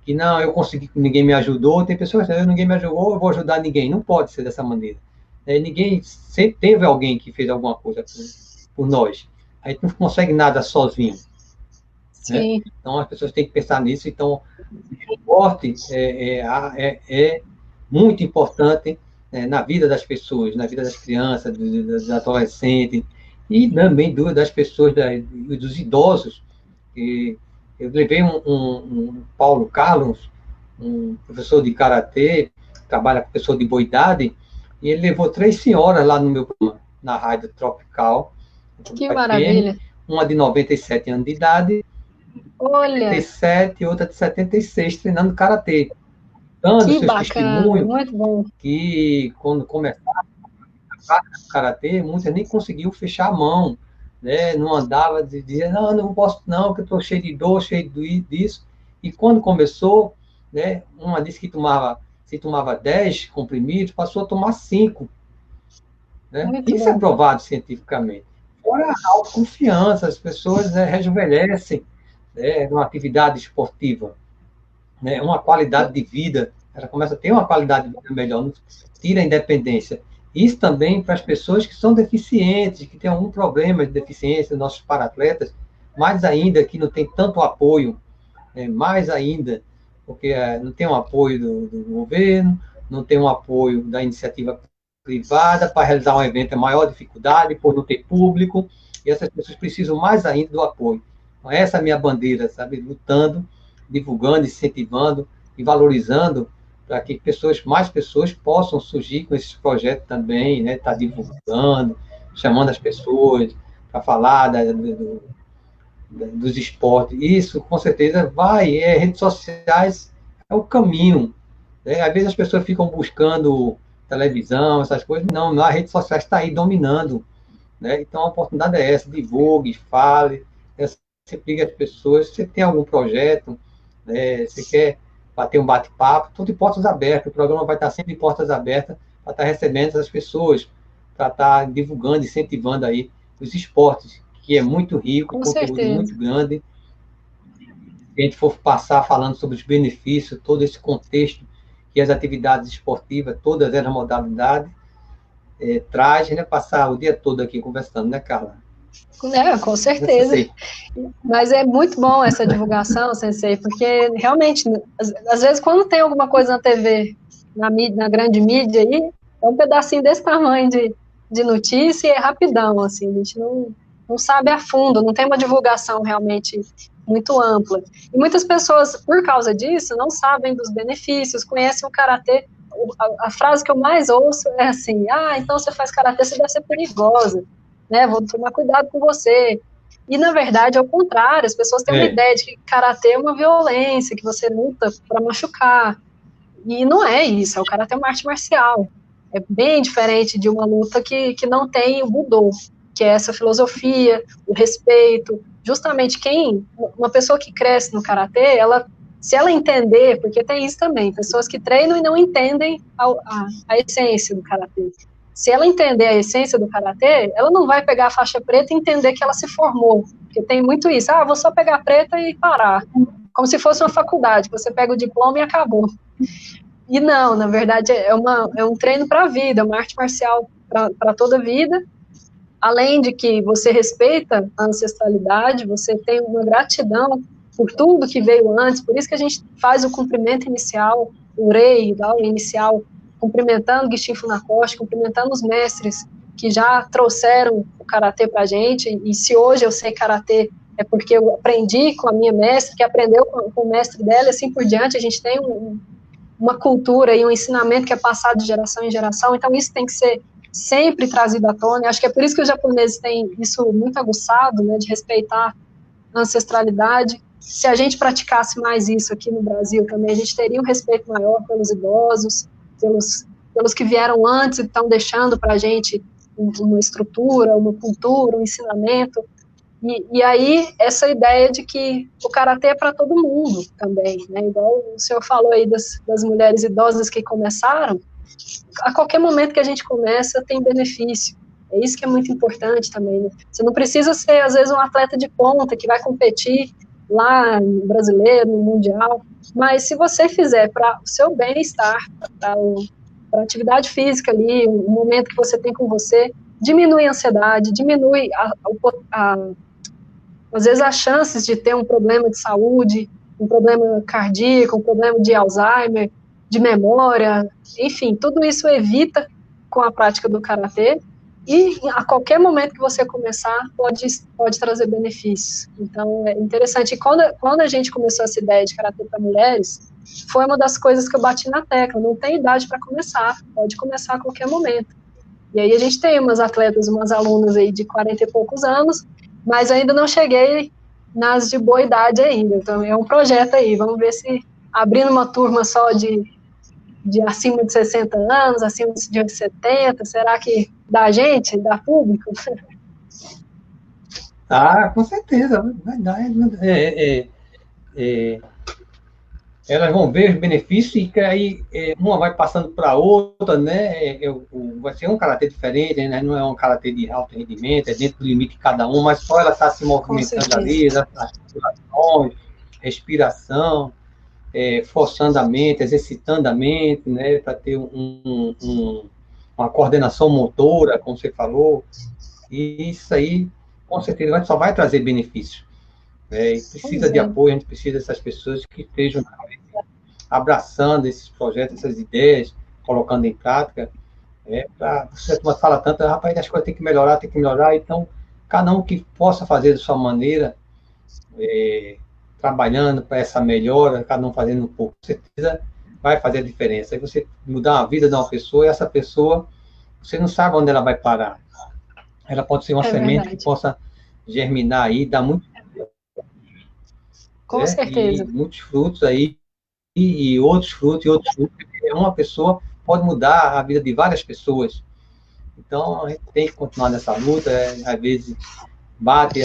que não, eu consegui, ninguém me ajudou. Tem pessoas que ninguém me ajudou, eu vou ajudar ninguém. Não pode ser dessa maneira. Ninguém, sempre teve alguém que fez alguma coisa por nós. A gente não consegue nada sozinho. Né? Então, as pessoas têm que pensar nisso. Então, o esporte é muito importante na vida das pessoas, na vida das crianças, dos adolescentes, e também das pessoas, dos idosos. Eu levei um Paulo Carlos, um professor de karatê, trabalha com pessoa de boa idade, e ele levou 3 senhoras lá no meu programa, na Rádio Tropical. Que maravilha! Uma de 97 anos de idade, olha, 77 e outra de 76, treinando karatê. Dando que seus bacana, testemunhos, muito bom. Que quando começaram a karatê, muitas nem conseguiam fechar a mão, né? Não andava, dizia, não posso não, porque eu estou cheio de dor, cheio disso. E quando começou, né, uma disse que se tomava 10 comprimidos, passou a tomar 5. Né? Isso é provado cientificamente. Fora a autoconfiança, as pessoas, né, rejuvenescem, né, numa atividade esportiva, né, uma qualidade de vida, ela começa a ter uma qualidade de vida melhor, tira a independência. Isso também para as pessoas que são deficientes, que têm algum problema de deficiência, nossos paratletas, mais ainda que não tem tanto apoio, mais ainda, porque não tem um apoio do governo, não tem um apoio da iniciativa privada para realizar um evento, é maior dificuldade por não ter público, e essas pessoas precisam mais ainda do apoio. Então, essa é a minha bandeira, sabe, lutando, divulgando, incentivando e valorizando para que mais pessoas possam surgir com esses projetos também, né, tá divulgando, chamando as pessoas para falar dos esportes. Isso, com certeza, redes sociais é o caminho. Né? Às vezes as pessoas ficam buscando televisão, essas coisas. Não, a rede social está aí dominando. Né? Então, a oportunidade é essa, divulgue, fale, você liga as pessoas, você tem algum projeto, né? Você quer bater um bate-papo, tudo de portas abertas, o programa vai estar sempre de portas abertas para estar recebendo essas pessoas, para estar divulgando, incentivando aí os esportes, que é muito rico, conteúdo muito grande. Se a gente for passar falando sobre os benefícios, todo esse contexto que as atividades esportivas, todas as modalidades, traz, né? Passar o dia todo aqui conversando, né, Carla? Com certeza. Mas é muito bom essa divulgação, Sensei, porque realmente, às vezes, quando tem alguma coisa na TV, na grande mídia aí, é um pedacinho desse tamanho de notícia e é rapidão, assim, a gente não sabe a fundo, não tem uma divulgação realmente muito ampla. E muitas pessoas, por causa disso, não sabem dos benefícios, conhecem o karatê. A frase que eu mais ouço é assim, então você faz karatê, você deve ser perigosa, né, vou tomar cuidado com você. E, na verdade, ao contrário, as pessoas têm uma ideia de que karatê é uma violência, que você luta para machucar. E não é isso, o karatê é uma arte marcial. É bem diferente de uma luta que não tem o Budô, que é essa filosofia, o respeito. Justamente uma pessoa que cresce no karatê, se ela entender, porque tem isso também, pessoas que treinam e não entendem a essência do karatê. Se ela entender a essência do karatê, ela não vai pegar a faixa preta e entender que ela se formou, porque tem muito isso, vou só pegar a preta e parar, como se fosse uma faculdade, você pega o diploma e acabou. E não, na verdade, é um treino para a vida, é uma arte marcial para toda a vida, além de que você respeita a ancestralidade, você tem uma gratidão por tudo que veio antes, por isso que a gente faz o cumprimento inicial, o rei, o inicial, cumprimentando Gishin Funakoshi, cumprimentando os mestres que já trouxeram o karatê para a gente, e se hoje eu sei karatê é porque eu aprendi com a minha mestre, que aprendeu com o mestre dela, e assim por diante, a gente tem uma cultura e um ensinamento que é passado de geração em geração, então isso tem que ser sempre trazido à tona, acho que é por isso que os japoneses têm isso muito aguçado, né, de respeitar a ancestralidade. Se a gente praticasse mais isso aqui no Brasil também, a gente teria um respeito maior pelos idosos, pelos que vieram antes e estão deixando para a gente uma estrutura, uma cultura, um ensinamento. E aí, essa ideia de que o karatê é para todo mundo também, né? Igual o senhor falou aí das mulheres idosas que começaram, a qualquer momento que a gente começa, tem benefício. É isso que é muito importante também, né? Você não precisa ser, às vezes, um atleta de ponta que vai competir lá no brasileiro, no mundial, mas se você fizer para o seu bem-estar, para a atividade física ali, o momento que você tem com você, diminui a ansiedade, diminui às vezes as chances de ter um problema de saúde, um problema cardíaco, um problema de Alzheimer, de memória, enfim, tudo isso evita com a prática do karatê, e a qualquer momento que você começar, pode trazer benefícios. Então, é interessante. E quando a gente começou essa ideia de karatê para mulheres, foi uma das coisas que eu bati na tecla, não tem idade para começar, pode começar a qualquer momento. E aí a gente tem umas atletas, umas alunas aí de 40 e poucos anos, mas ainda não cheguei nas de boa idade ainda, então é um projeto aí, vamos ver se abrindo uma turma só de acima de 60 anos, acima de 70, será que dá gente, dá público? Com certeza, vai dar. Elas vão ver os benefícios e que aí uma vai passando para a outra, né? Vai ser um karatê diferente, né? Não é um karatê de alto rendimento, é dentro do limite de cada um, mas só ela está se movimentando ali, as articulações, respiração, forçando a mente, exercitando a mente, né? Para ter uma coordenação motora, como você falou, e isso aí, com certeza, só vai trazer benefícios. E precisa de apoio, a gente precisa dessas pessoas que estejam abraçando esses projetos, essas ideias, colocando em prática. Você fala tanto, rapaz, as coisas têm que melhorar, então, cada um que possa fazer da sua maneira, trabalhando para essa melhora, cada um fazendo um pouco, com certeza vai fazer a diferença. Aí você mudar a vida de uma pessoa, e essa pessoa, você não sabe onde ela vai parar. Ela pode ser uma semente que possa germinar aí, dar muito com certeza. E muitos frutos aí, e outros frutos, uma pessoa pode mudar a vida de várias pessoas. Então, a gente tem que continuar nessa luta, às vezes bate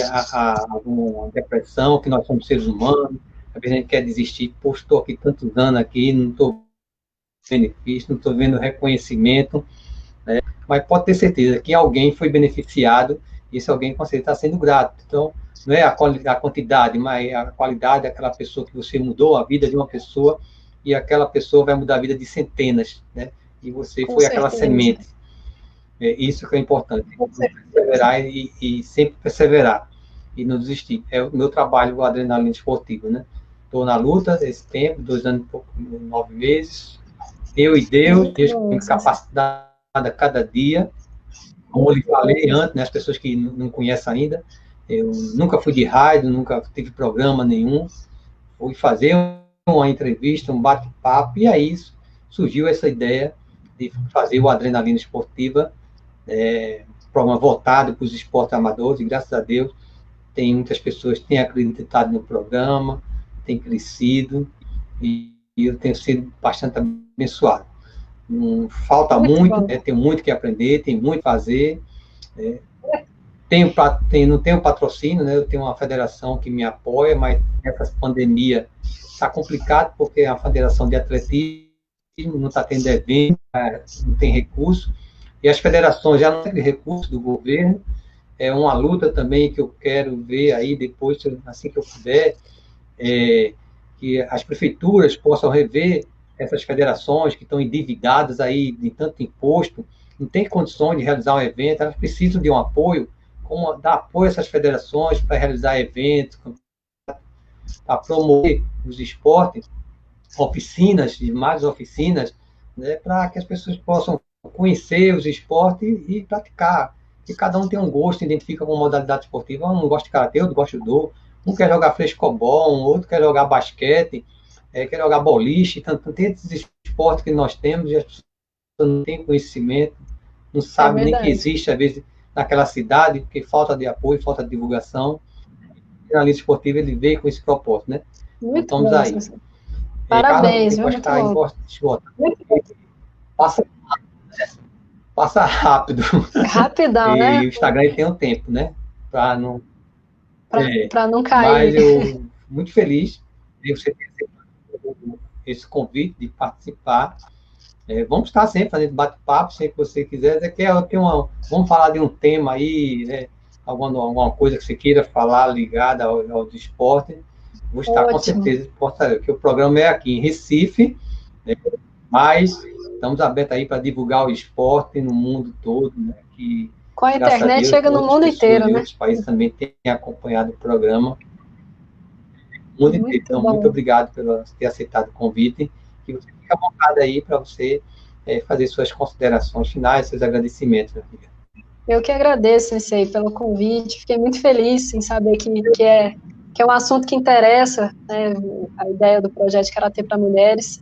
alguma depressão, que nós somos seres humanos, às vezes a gente quer desistir, estou aqui tantos anos aqui, não estou vendo benefício, não estou vendo reconhecimento, né? Mas pode ter certeza que alguém foi beneficiado, e esse alguém com certeza está sendo grato. Então, não é a quantidade, mas a qualidade daquela pessoa que você mudou a vida de uma pessoa, e aquela pessoa vai mudar a vida de centenas, né? E você foi aquela semente. Isso que é importante. Perseverar e sempre perseverar. E não desistir. É o meu trabalho, o adrenalina esportivo, né? Estou na luta esse tempo, 2 anos e pouco, 9 meses. Eu e Deus tenho capacidade a cada dia. Como eu lhe falei antes, né, as pessoas que não conhecem ainda, eu nunca fui de rádio, nunca tive programa nenhum. Fui fazer uma entrevista, um bate-papo, e aí surgiu essa ideia de fazer o Adrenalina Esportiva, programa voltado para os esportes amadores, e graças a Deus tem muitas pessoas que têm acreditado no programa, têm crescido, e eu tenho sido bastante abençoado. Falta muito, né? Tem muito que aprender, tem muito que fazer. Não tenho patrocínio, né? Eu tenho uma federação que me apoia, mas nessa pandemia está complicado, porque a federação de atletismo não está tendo evento, não tem recurso, e as federações já não têm recurso do governo. É uma luta também que eu quero ver aí depois, assim que eu puder, que as prefeituras possam rever essas federações que estão endividadas aí de tanto imposto, não tem condições de realizar um evento, elas precisam de um apoio, como dar apoio a essas federações para realizar eventos, para promover os esportes, oficinas, mais oficinas, né, para que as pessoas possam conhecer os esportes e praticar. E cada um tem um gosto, identifica com modalidade esportiva. Um não gosta de karatê, outro gosta de judô, um quer jogar frescobol, um outro quer jogar basquete, quer jogar boliche. Então, tem esses esportes que nós temos e as pessoas não têm conhecimento, não sabem nem que existe, às vezes, naquela cidade, porque falta de apoio, falta de divulgação. O jornalismo esportivo, ele veio com esse propósito, né? Muito então, estamos aí. Parabéns, Carla, muito bom. Passa rápido. Rapidão, né? E o Instagram ele tem um tempo, né? Para não cair. Mas eu muito feliz de você ter aceitado esse convite de participar. Vamos estar sempre fazendo bate-papo, sempre que você quiser. Vamos falar de um tema aí, né? Alguma coisa que você queira falar ligada ao esporte. Vou estar com certeza, porque o programa é aqui em Recife, né? Mas estamos abertos aí para divulgar o esporte no mundo todo, né? Que, com a internet chega no mundo inteiro, né? Outros países também têm acompanhado o programa. No mundo inteiro. Então, muito obrigado por ter aceitado o convite. E você fica à vontade aí para você fazer suas considerações finais, seus agradecimentos, minha filha. Eu que agradeço, Sensei, pelo convite. Fiquei muito feliz em saber que é um assunto que interessa, né, a ideia do projeto de Karatê para Mulheres.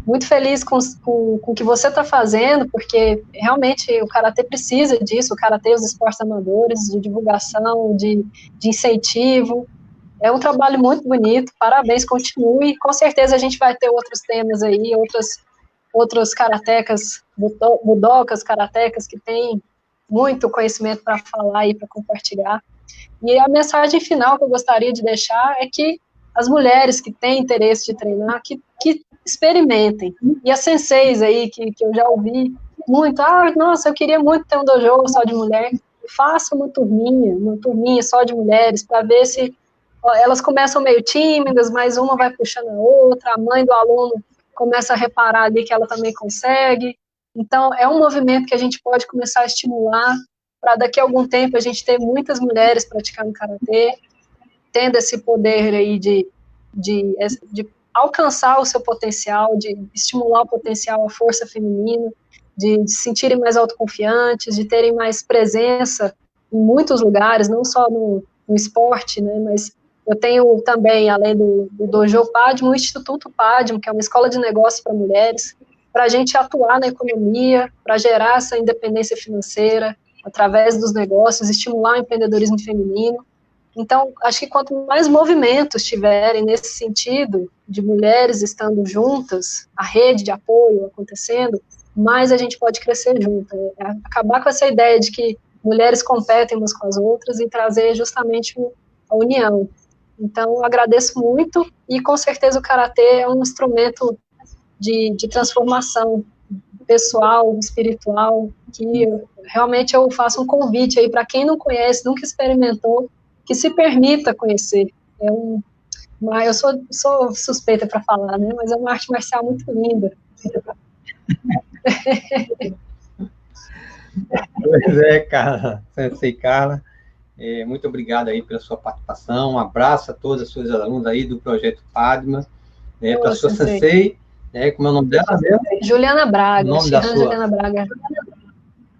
Muito feliz com o que você está fazendo, porque realmente o Karatê precisa disso, o Karatê e os esportes amadores, de divulgação, de incentivo. É um trabalho muito bonito, parabéns, continue. Com certeza a gente vai ter outros temas aí, outros karatecas, budocas, karatecas que têm muito conhecimento para falar e para compartilhar. E a mensagem final que eu gostaria de deixar é que as mulheres que têm interesse de treinar, que experimentem. E as senseis aí, que eu já ouvi muito, nossa, eu queria muito ter um dojo só de mulher. Faça uma turminha só de mulheres, para ver se elas começam meio tímidas, mas uma vai puxando a outra, a mãe do aluno começa a reparar ali que ela também consegue. Então, é um movimento que a gente pode começar a estimular, para daqui a algum tempo a gente ter muitas mulheres praticando karatê, tendo esse poder aí de alcançar o seu potencial, de estimular o potencial, a força feminina, de se sentirem mais autoconfiantes, de terem mais presença em muitos lugares, não só no esporte, né, mas eu tenho também, além do Dojo Padmo, o Instituto Padmo, que é uma escola de negócios para mulheres, para a gente atuar na economia, para gerar essa independência financeira, através dos negócios, estimular o empreendedorismo feminino. Então, acho que quanto mais movimentos tiverem nesse sentido, de mulheres estando juntas, a rede de apoio acontecendo, mais a gente pode crescer junto. Acabar com essa ideia de que mulheres competem umas com as outras e trazer justamente a união. Então, eu agradeço muito e, com certeza, o Karatê é um instrumento de transformação pessoal, espiritual, que realmente eu faço um convite aí para quem não conhece, nunca experimentou, que se permita conhecer. Eu sou suspeita para falar, né? Mas é uma arte marcial muito linda. Pois é, Carla, Sensei Carla, muito obrigado aí pela sua participação, um abraço a todas as suas alunas aí do Projeto Padma, para a sua Sensei, como é o nome dela mesmo? Juliana Braga, o nome da sua... Juliana Braga.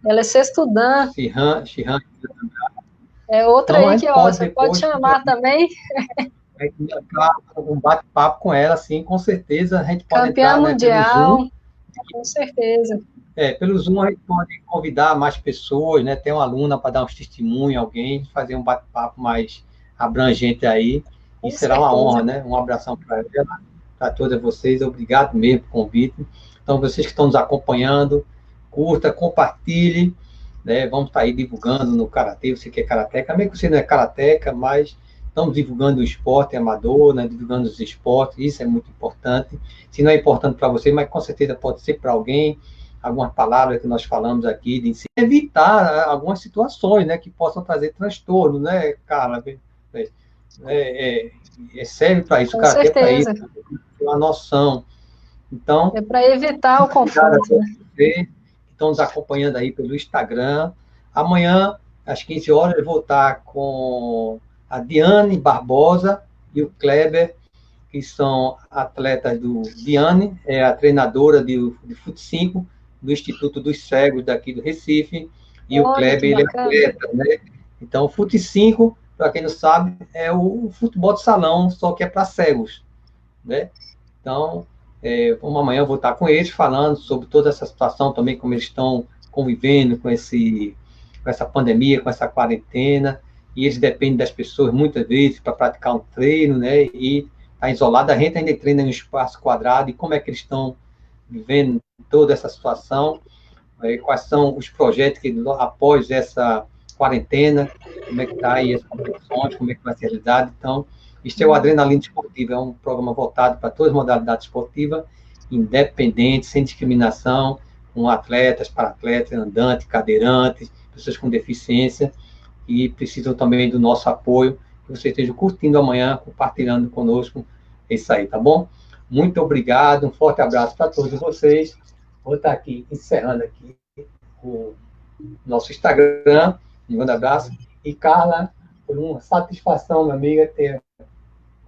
Ela é sextudã. Shihan. É outra então, aí que, você pode chamar também. Um bate-papo com ela, sim, com certeza a gente pode Campeã entrar, mundial, né, com certeza. Pelo Zoom a gente pode convidar mais pessoas, né, ter uma aluna para dar uns testemunhos, alguém, fazer um bate-papo mais abrangente aí, e Com será uma certeza. honra, né? Um abração para ela, para todas vocês, obrigado mesmo pelo convite. Então, vocês que estão nos acompanhando, curta, compartilhe, né? Vamos estar aí divulgando no Karatê, você que é karateca, mesmo que você não é karateca, mas estamos divulgando o esporte amador, né? Divulgando os esportes, isso é muito importante. Se não é importante para você, mas com certeza pode ser para alguém, algumas palavras que nós falamos aqui, de evitar algumas situações, né? Que possam trazer transtorno, né, Carla? Serve para isso, o Com Karatê é para isso, certeza. ter uma noção. Então, É para evitar o obrigado a confronto, todos né? vocês que estão nos acompanhando aí pelo Instagram. Amanhã, às 15 horas, eu vou estar com a Diane Barbosa e o Kleber, que são atletas do... Diane é a treinadora de Fut5 do Instituto dos Cegos daqui do Recife, e o Olha que Kleber, ele é bacana. atleta, né? Então, o Fut5, para quem não sabe, é o futebol de salão, só que é para cegos, né? Então, amanhã eu vou estar com eles falando sobre toda essa situação também, como eles estão convivendo com essa pandemia, com essa quarentena, e eles dependem das pessoas muitas vezes para praticar um treino, né? E está isolado, a gente ainda treina em um espaço quadrado, e como é que eles estão vivendo toda essa situação, quais são os projetos que após essa quarentena, como é que está aí as competições, como é que vai ser a realidade. Então, este é o Adrenalina Esportiva, é um programa voltado para todas as modalidades esportivas, independente, sem discriminação, com atletas, para-atletas, andantes, cadeirantes, pessoas com deficiência, e precisam também do nosso apoio, que vocês estejam curtindo amanhã, compartilhando conosco isso aí, tá bom? Muito obrigado, um forte abraço para todos vocês. Vou estar aqui, encerrando aqui o nosso Instagram, um grande abraço. E, Carla, foi uma satisfação, minha amiga, ter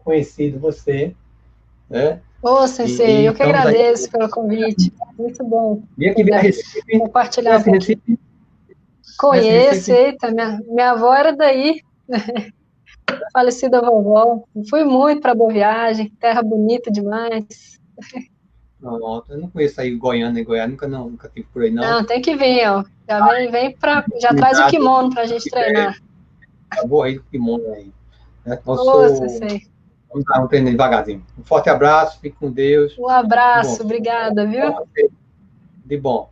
conhecido você, né? Ô, Sensei, E eu que estamos aí. agradeço pelo convite. Muito bom Dia que vem a poder Recife. compartilhar um Conhece pouquinho. Recife? Conhece Conheço, Recife? eita, minha avó era daí, falecida vovó. Fui muito para Boa Viagem, terra bonita demais. Não, eu não conheço aí Goiânia e Goiás, nunca tive por aí, não. Não, tem que vir, ó. Já vem já traz o kimono para a gente treinar. Acabou aí o kimono aí. Né? Ô, Sensei. Vamos dar um treino devagarzinho. Um forte abraço, fique com Deus. Um Tudo bom. abraço, obrigada, viu? De bom.